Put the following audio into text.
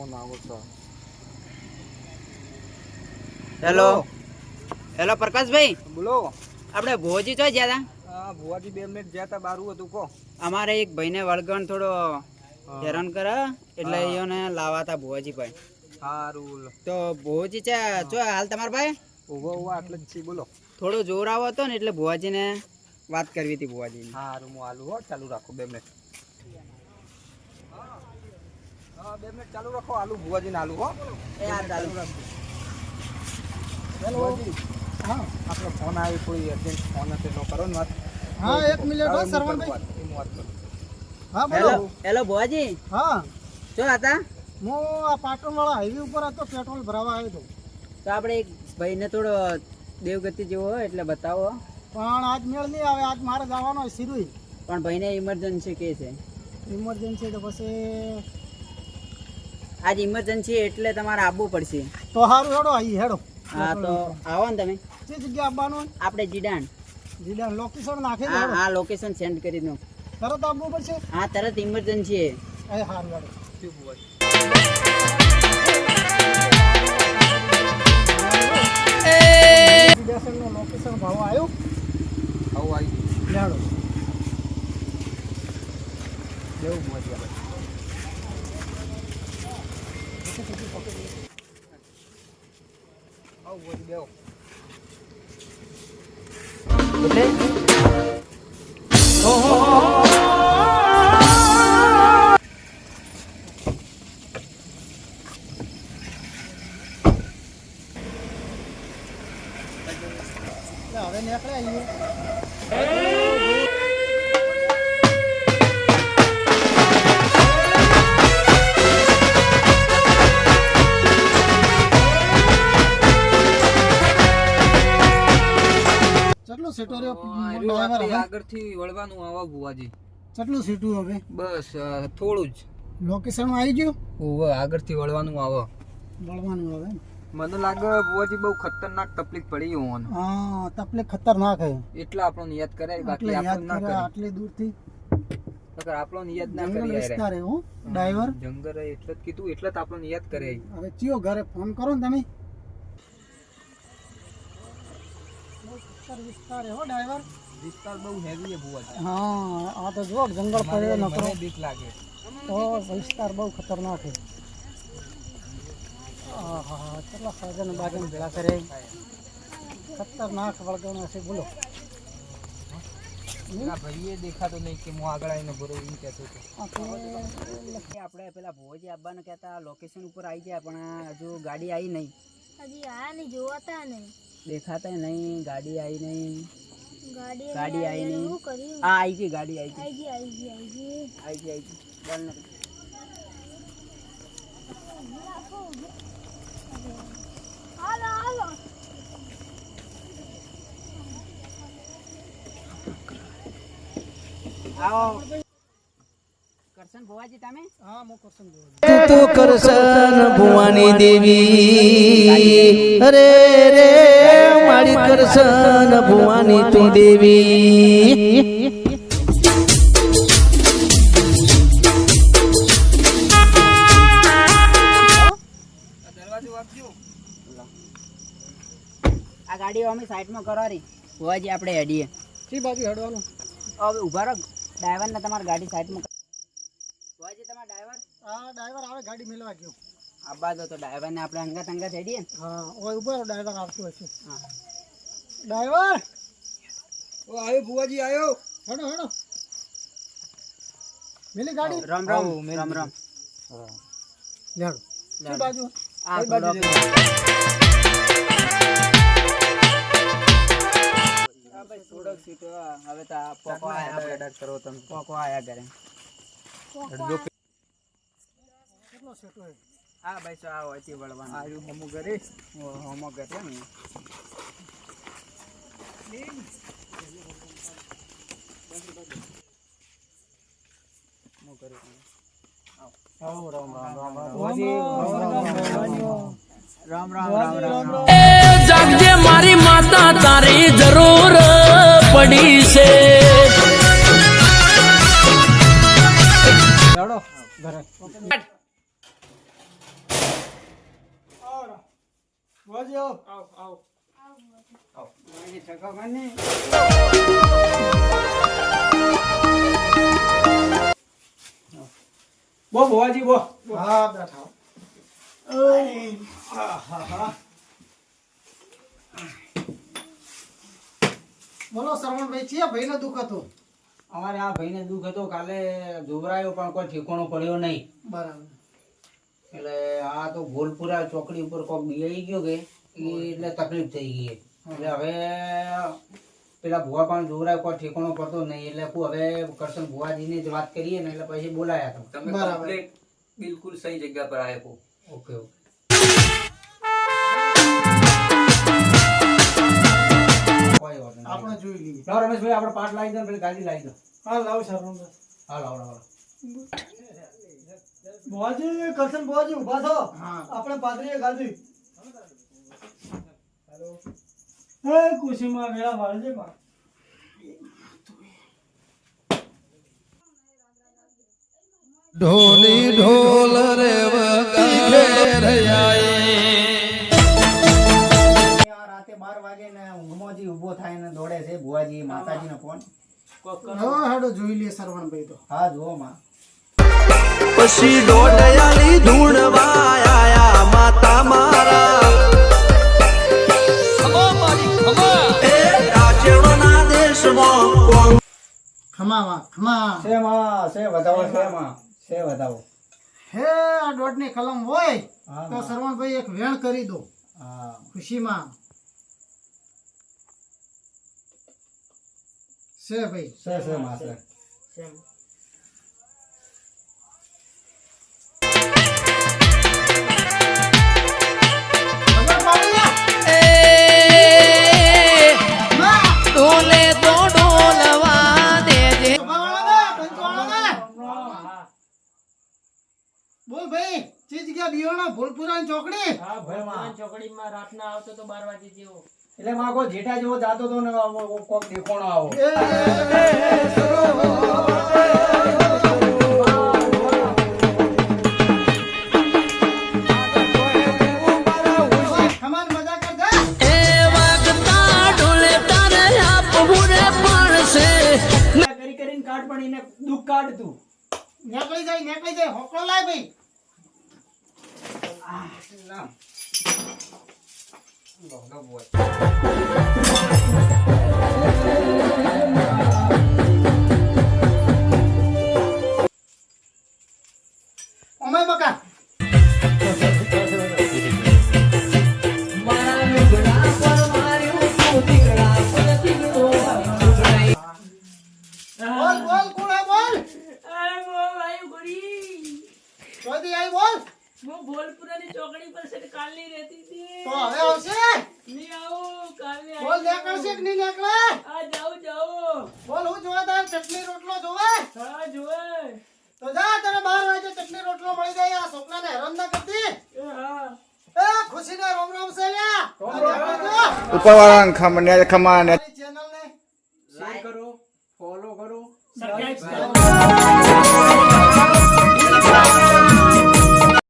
Phone આવો છે. Hello hello Prakashbhai બોલો. આપણે ભોજી તો ગયા હતા. હા ભુવાજી 2 મિનિટ જ્યાં તા બારું હતું કો. અમારે એક ભાઈને વળગણ થોડો હેરાન કરે એટલે એને લાવાતા ભુવાજી ભાઈ. સારું તો ભુવાજી ચો હાલ તમારા ભાઈ ઉભો આટલે જ છે. બોલો. થોડો જોર આવો હતો ને એટલે ભુવાજીને વાત કરવી હતી ભુવાજી. સારું હું આલુ હો. ચાલુ રાખો 2 મિનિટ. હા 2 મિનિટ ચાલુ રાખો. આલુ ભુવાજીને આલુ હો. એ આ ચાલુ રાખો. ભુવાજી હા આપણો ફોન આવ્યો. કોઈ અર્જન્ટ ફોન હશે તો કરો ને વાત. હા 1 મિનિટ હો સરવણભાઈ. હું વાત કરું. હા હેલો બોલો. હેલો ભુવાજી હા શું હતા? હું આ પાટણ વાળા હાઈવે ઉપર હતો, પેટ્રોલ ભરાવા આવ્યો હતો. તો આપણે એક ભાઈને થોડો દેવગતિ જેવો હોય એટલે બતાવો. પણ આજ મેળ નહીં આવે. આજ મારે જવાનો હોય સિરુઈ. પણ ભાઈને ઇમરજન્સી કે છે. ઇમરજન્સી તો પછી આજ ઇમરજન્સી એટલે તમારે આવવું પડશે. તો સારું હેડો અહીં હેડો. હા તો આવો ને તમે. જે જગ્યા આવવાનું આપણે જીડાન જીડા લોકેશન નાખી દો. હા લોકેશન સેન્ડ કરી દઉં. તરત આવવું પડશે. હા તરત ઇમરજન્સી છે. એ સારું હેડો. શું ભુવાજી? નું લોકેશન ભાવ આવ્યું. આવું આવી હેડો. જેવું ભુવાજી આપણે. આવું ભુવાજી બેહો. હવે નીકળે આવીએ. કેટલું સીટો રહ્યો ડ્રાઈવર? હવે આગળથી વળવાનું આવા ભુવાજી. કેટલું સીટું હવે? બસ થોડું જ. લોકેશન આવી ગયું. ઓવે આગળથી વળવાનું આવે. વળવાનું હવે. મને લાગે ભુવાજી બહુ ખતરનાક તકલીફ પડી હોવાનું. હા તકલીફ ખતરનાક હે. એટલા આપણને યાદ કરાય. બાકી યાદ આપણને ના કરે કરે. આટલી દૂરથી નકર આપણને યાદ ના જંગલ કરી વિસ્તાર હે. હું ડ્રાઈવર જંગલ હે એટલે જ કીધું. એટલે જ આપણને યાદ કરે. હવે ચિયો ઘરે ફોન કરો ને તમે. વિસ્તાર હે હો ડ્રાઈવર. વિસ્તાર બહુ હેવી છે ભુવાજી. હા આ તો જો જંગલ પડ્યો નકરો. મને બીક લાગે. તો વિસ્તાર બહુ ખતરનાક છે. આહા કેટલા સાધન બાજન ભેળા કરે. ખતરનાક વળગણ હશે. બોલો. ના ભાઈએ દેખાતો નહીં કે હું આગળ આવીને બરો એમ કહેતો હતો. આપણે પેલા ભોજી આવવાને કહેતા લોકેશન ઉપર આવી ગયા પણ હજુ ગાડી આવી નહીં. હજી આ નહીં જોવાતા નહીં. દેખાતા નહીં. ગાડી આવી નહીં. ગાડી ગાડી આવી નહીં. શું કર્યું? હા આવી ગઈ ગાડી આવી ગઈ. આઈ ગઈ આવી ગઈ ચાલ ને. હાલો હાલો. આવો કરશન ભોવાજી તમે. હા હું કરશન બોલું. તું તો કરશન ભુવાની દેવી. અરે રે મારી કરશન ભુવાની તું દેવી. દરવાજો વાગજો. આ ગાડી અમે સાઈડમાં કરવાની ભોવાજી આપણે હેડીએ. કઈ બાજુ હેડવાનું? હવે ઉભા રહો ડ્રાઈવરને તમારી ગાડી સાઈડમાં. ભોવાજી તમારા ડ્રાઈવર હા ડ્રાઈવર આવે ગાડી મેળવા ગયો. આબા દો તો ડ્રાઈવરને આપણે અંગત હેડીએ ને. હા ઓય ઉભો રહો, ડ્રાઈવર આવતો હશે. હા ડ્રાઈવર ઓ આવ્યો ભુવાજી આવ્યો. હેડો હેડો. મેલી ગાડી. રામ રામ રામ રામ. લેડો. કઈ બાજુ? આ કઈ બાજુ થોડોક થોડોક સીટો હવે તો પોકો આયા એડ કરો તમે. પોકો આયા ઘરે. કેટલો સેટો હે? હા ભાઈ તો આ હોયથી વળવાનું. આવ્યું હમું ઘરે. હોમો કરે ને. રામ રામ રામ રામ રામ રામ રામ રામ. જાગજે મારી માતા તારી જરૂર પડી છે. હેડો ઘરે. બો ભુવાજી બો. હા બેઠા બોલો સરવણભાઈ છે ભાઈ ને દુઃખ હતું અમારે આ ભાઈને દુઃખ હતો, કાલે જોવરાયો પણ કોઈ ઠેકાણો પડ્યો નહીં. બરાબર એટલે આ તો ગોલપુરા ચોકડી ઉપર કોક બિયાઈ ગયો કે એટલે તકલીફ થઈ ગઈ. એટલે હવે પેલા ભુવા પણ જોવરાય કોઈ ઠેકાણો પડતો નહીં. એટલે હવે કરશન ભુવાજીની જ વાત કરીએ ને એટલે પછી બોલાયા હતા. તમે બરાબર. complete બિલકુલ સહી જગ્યા પર આવ્યો. Okay okay. કોઈ વાંધો નહીં. આપણે જોઈ લઈએ લાવો રમેશભાઈ, આપણે પાટ લાવી દો ને પેલી ગાડી લાવી દો. હા લાવ સરવણભાઈ હા લાવો લાવો. ભુવાજી કરશન ભુવાજી ઊભા થો આપણે પાદરીએ ગાદી હે ખુશીમાં વેળા વાળજે બા ઢોલી ઢોલ રે વગાડે રે આયે. આ રાતે 12 વાગે ને ઊંઘમાં જે ઊભો થાય ને દોડે છે ભુવાજી માતાજીનો ફોન. હા હાડો જોઈ લઈએ સરવણભાઈ તો હા જુઓ માં. પછી દોડયાલી ધૂણવાયા માતા મારા એ રાજ્યના દેશમાં ખમાવા ખમા છે માં છે વધાવો છે માં છે વધાવો. હે આ દોઢની કલમ હોય હા તો માં. સરવણભાઈ એક વેણ કરી દો હા ખુશીમાં છે ભાઈ છે માં છે. ખબર પાડી લે. માં, ડોલે તો ડોલવા દેજે. સભાવાળા ને, પંચવાળા ને. બોલ ભાઈ ચી જગ્યા બિયોણા ભોલપુરા ચોકડી ચોકડીમાં રાતના આવતો તો 12 વાગે જેવો. એટલે માં કોઈ જેઠા જેવો જાતો તો ને કોક દેખોણો આવો. ખમાન મજા કર જા. એ વાગતા ડોલે તારે આપવું રે પડશે. કરી કરીને કાઢ પણ એને દુઃખ કાઢ તું. નીકળી જાય હોકળો લાય ભાઈ ના. ઓમે બકા મારા લુગડા પર માર્યું તું દીકડા પર દીકરો લુગડાઈ. બોલ બોલ કોણ હે બોલ અરે મો ભાઈ ગુડી ચોથી આઈ બોલ મો ભોલપુરાની ચોકડી પર છે કાલની રહેતી હતી તો હવે આવશે નહીં આવું કાલની બોલ નીકળશે કે નહીં નીકળે આ જાઉં બોલ હું જોવા તાર ચટણી રોટલો જોવે હા જોવે તો જા તને 12 વાગે ચટણી રોટલો મળી જાય આ છોકરાને હેરાન ના કરતી એ હા એ ખુશીને રોમ રોમ છે લ્યા ઉપરવાળા ખમને ખમાને ચેનલ ને શેર કરો, ફોલો કરો. સબસ્ક્રાઇબ કરો